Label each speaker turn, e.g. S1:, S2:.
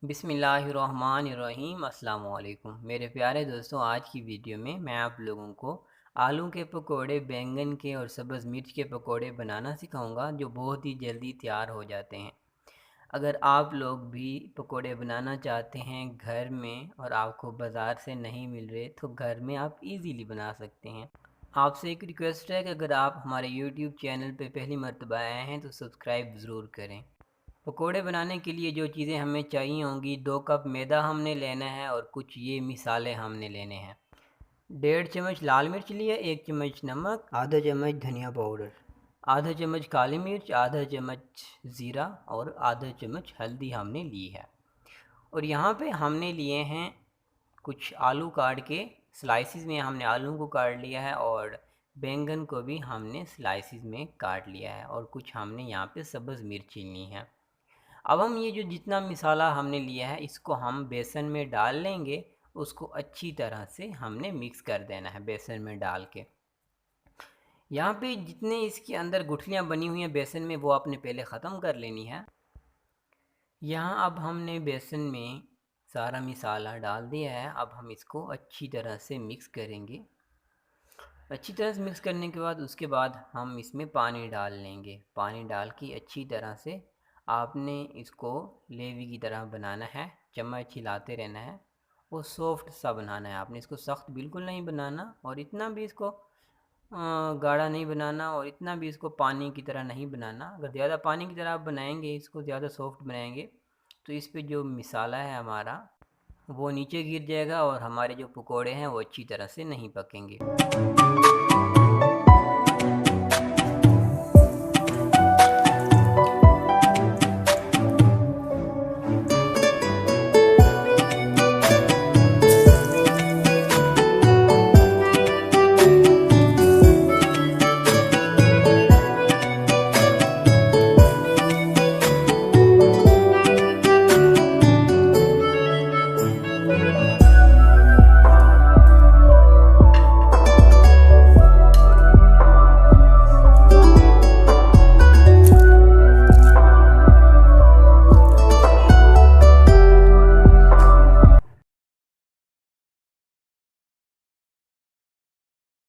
S1: बिस्मिल्लाहिर्रहमानिर्रहीम अस्सलाम वालेकुम मेरे प्यारे दोस्तों। आज की वीडियो में मैं आप लोगों को आलू के पकोड़े, बैंगन के और सब्ज़ मिर्च के पकोड़े बनाना सिखाऊंगा जो बहुत ही जल्दी तैयार हो जाते हैं। अगर आप लोग भी पकोड़े बनाना चाहते हैं घर में और आपको बाज़ार से नहीं मिल रहे तो घर में आप इजीली बना सकते हैं। आपसे एक रिक्वेस्ट है कि अगर आप हमारे यूट्यूब चैनल पर पहली मर्तबा आए हैं तो सब्सक्राइब ज़रूर करें। पकोड़े बनाने के लिए जो चीज़ें हमें चाहिए होंगी, 2 कप मैदा हमने लेना है और कुछ ये मिसाले हमने लेने हैं। 1.5 चम्मच लाल मिर्च लिए, 1 चम्मच नमक, आधा चम्मच धनिया पाउडर, आधा चम्मच काली मिर्च, आधा चम्मच ज़ीरा और आधा चम्मच हल्दी हमने ली है। और यहाँ पे हमने लिए हैं कुछ आलू काट के स्लाइसिस में हमने आलू को काट लिया है और बैंगन को भी हमने स्लाइसिस में काट लिया है और कुछ हमने यहाँ पे सब्ज़ मिर्ची ली है। अब हम ये जो जितना मिसाला हमने लिया है इसको हम बेसन में डाल लेंगे। उसको अच्छी तरह से हमने मिक्स कर देना है बेसन में डाल के। यहाँ पे जितने इसके अंदर गुठलियाँ बनी हुई हैं बेसन में वो आपने पहले ख़त्म कर लेनी है। यहाँ अब हमने बेसन में सारा मिसाला डाल दिया है। अब हम इसको अच्छी तरह से मिक्स करेंगे। अच्छी तरह से मिक्स करने के बाद उसके बाद हम इसमें पानी डाल लेंगे। पानी डाल के अच्छी तरह से आपने इसको लेवी की तरह बनाना है, चम्मच हिलाते रहना है। वो सॉफ्ट सा बनाना है, आपने इसको सख्त बिल्कुल नहीं बनाना और इतना भी इसको गाढ़ा नहीं बनाना और इतना भी इसको पानी की तरह नहीं बनाना। अगर ज़्यादा पानी की तरह आप बनाएंगे, इसको ज़्यादा सॉफ्ट बनाएंगे तो इस पे जो मिसाला है हमारा वो नीचे गिर जाएगा और हमारे जो पकोड़े हैं वो अच्छी तरह से नहीं पकेंगे।